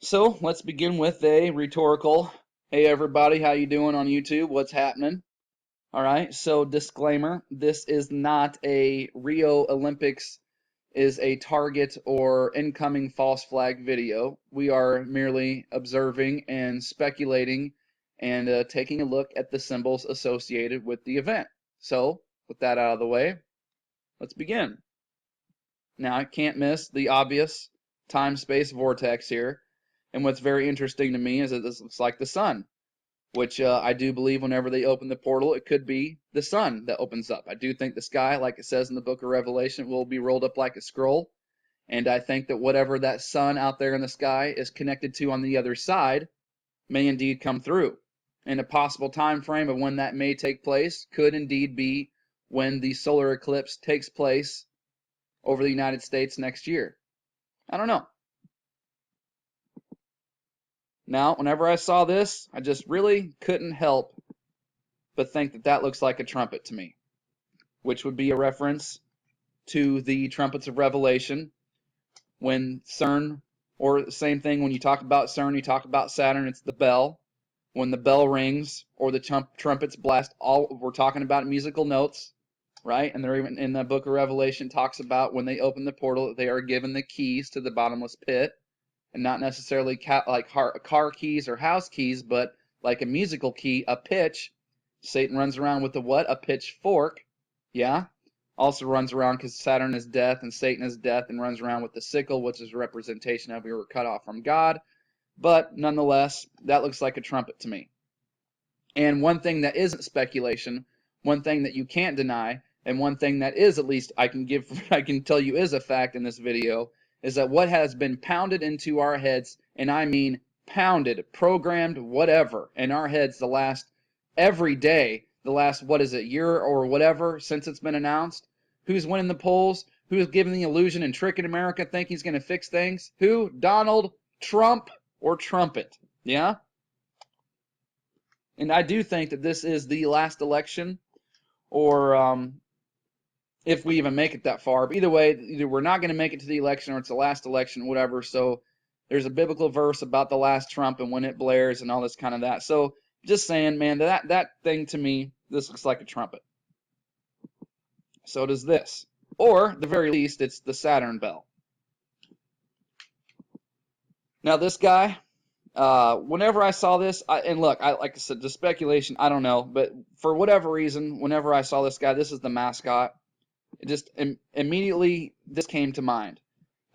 So let's begin with a rhetorical. Hey everybody, how you doing on YouTube? What's happening? All right, so disclaimer, this is not a Rio Olympics is a target or incoming false flag video. We are merely observing and speculating and taking a look at the symbols associated with the event. So with that out of the way, let's begin. Now I can't miss the obvious time-space vortex here. And what's very interesting to me is that this looks like the sun, which I do believe whenever they open the portal, it could be the sun that opens up. I do think the sky, like it says in the book of Revelation, will be rolled up like a scroll. And I think that whatever that sun out there in the sky is connected to on the other side may indeed come through. And a possible time frame of when that may take place could indeed be when the solar eclipse takes place over the United States next year. I don't know. Now, whenever I saw this, I just really couldn't help but think that that looks like a trumpet to me, which would be a reference to the trumpets of Revelation. When CERN, or the same thing, when you talk about CERN, you talk about Saturn, it's the bell. When the bell rings or the trumpets blast, all we're talking about musical notes, right? And they're even in the book of Revelation talks about when they open the portal, they are given the keys to the bottomless pit. And not necessarily like car keys or house keys, but like a musical key, a pitch. Satan runs around with the what? A pitchfork. Yeah. Also runs around because Saturn is death and Satan is death, and runs around with the sickle, which is a representation of we were cut off from God. But nonetheless, that looks like a trumpet to me. And one thing that isn't speculation, one thing that you can't deny, and one thing that is, at least I can tell you is a fact in this video, is that what has been pounded into our heads, and I mean pounded, programmed, whatever, in our heads every day, the last, what is it, year or whatever, since it's been announced? Who's winning the polls? Who's giving the illusion and tricking America, think he's going to fix things? Who? Donald Trump or Trumpet? Yeah? And I do think that this is the last election, or if we even make it that far. But either way, either we're not going to make it to the election or it's the last election, whatever. So there's a biblical verse about the last trump and when it blares and all this kind of that. So just saying, man, that thing to me, this looks like a trumpet. So does this. Or, at the very least, it's the Saturn bell. Now this guy, whenever I saw this, and look, like I said, the speculation, I don't know. But for whatever reason, whenever I saw this guy, this is the mascot. It just immediately this came to mind.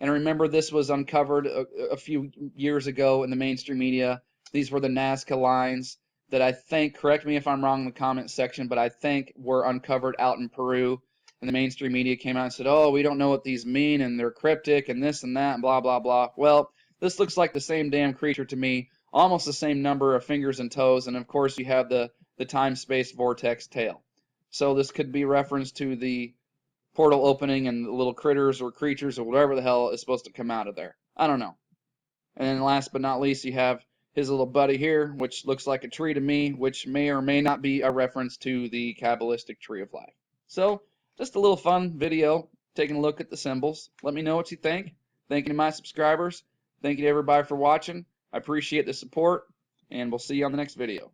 And I remember this was uncovered a few years ago in the mainstream media. These were the Nazca lines that I think, correct me if I'm wrong in the comment section, but I think were uncovered out in Peru. And the mainstream media came out and said, oh, we don't know what these mean, and they're cryptic, and this and that, and blah, blah, blah. Well, this looks like the same damn creature to me, almost the same number of fingers and toes, and of course you have the time-space vortex tail. So this could be reference to the portal opening and the little critters or creatures or whatever the hell is supposed to come out of there. I don't know. And then last but not least, you have his little buddy here, which looks like a tree to me, which may or may not be a reference to the Kabbalistic tree of life. So, just a little fun video, taking a look at the symbols. Let me know what you think. Thank you to my subscribers. Thank you to everybody for watching. I appreciate the support, and we'll see you on the next video.